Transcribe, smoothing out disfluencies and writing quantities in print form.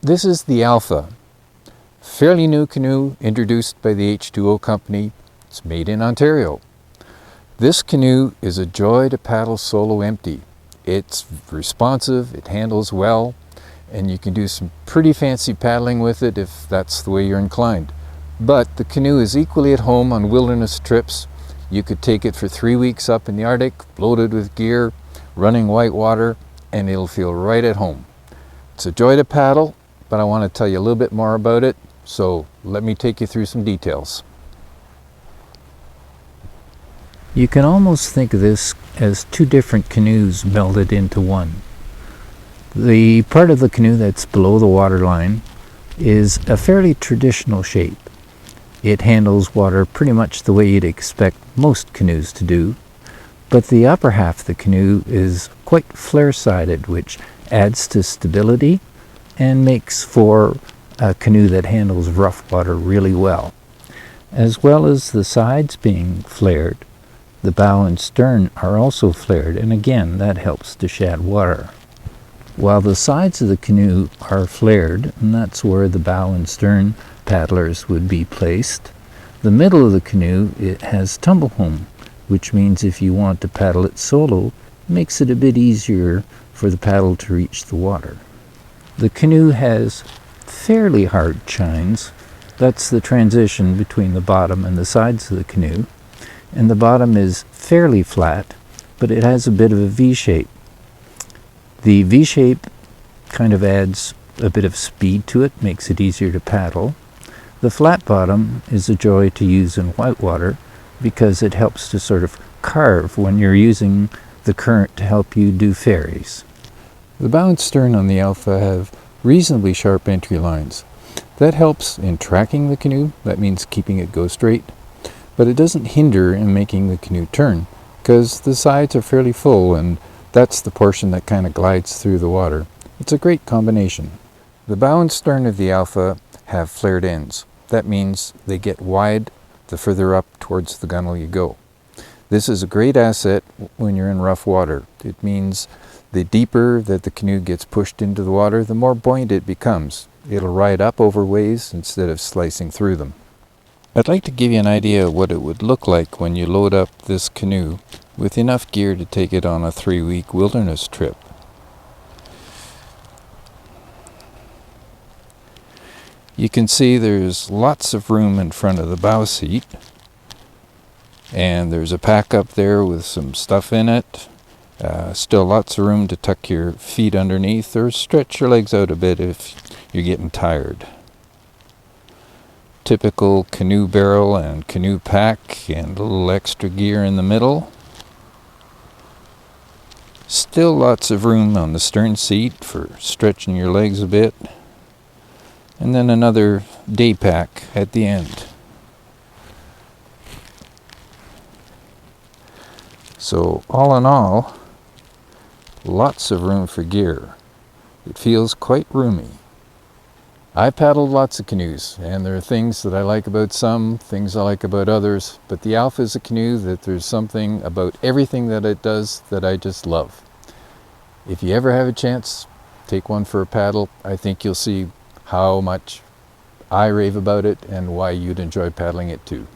This is the Alpha, fairly new canoe introduced by the H2O Company. It's made in Ontario. This canoe is a joy to paddle solo empty. It's responsive, it handles well, and you can do some pretty fancy paddling with it if that's the way you're inclined. But the canoe is equally at home on wilderness trips. You could take it for 3 weeks up in the Arctic, loaded with gear, running white water, and it'll feel right at home. It's a joy to paddle, but I want to tell you a little bit more about it, so let me take you through some details. You can almost think of this as two different canoes melded into one. The part of the canoe that's below the waterline is a fairly traditional shape. It handles water pretty much the way you'd expect most canoes to do, but the upper half of the canoe is quite flare-sided, which adds to stability and makes for a canoe that handles rough water really well. As well as the sides being flared, the bow and stern are also flared, and again that helps to shed water. While the sides of the canoe are flared, and that's where the bow and stern paddlers would be placed, the middle of the canoe, it has tumble home, which means if you want to paddle it solo, it makes it a bit easier for the paddle to reach the water. The canoe has fairly hard chines. That's the transition between the bottom and the sides of the canoe. And the bottom is fairly flat, but it has a bit of a V-shape. The V-shape kind of adds a bit of speed to it, makes it easier to paddle. The flat bottom is a joy to use in whitewater because it helps to sort of carve when you're using the current to help you do ferries. The bow and stern on the Alpha have reasonably sharp entry lines. That helps in tracking the canoe, that means keeping it go straight. But it doesn't hinder in making the canoe turn, because the sides are fairly full and that's the portion that kind of glides through the water. It's a great combination. The bow and stern of the Alpha have flared ends. That means they get wide the further up towards the gunnel you go. This is a great asset when you're in rough water. It means the deeper that the canoe gets pushed into the water, the more buoyant it becomes. It'll ride up over waves instead of slicing through them. I'd like to give you an idea of what it would look like when you load up this canoe with enough gear to take it on a 3-week wilderness trip. You can see there's lots of room in front of the bow seat, and there's a pack up there with some stuff in it. Still lots of room to tuck your feet underneath or stretch your legs out a bit if you're getting tired. Typical canoe barrel and canoe pack and a little extra gear in the middle. Still lots of room on the stern seat for stretching your legs a bit. And then another day pack at the end. So all in all, lots of room for gear. It feels quite roomy. I paddled lots of canoes, and there are things that I like about some, things I like about others, but the Alpha is a canoe that there's something about everything that it does that I just love. If you ever have a chance, take one for a paddle. I think you'll see how much I rave about it and why you'd enjoy paddling it too.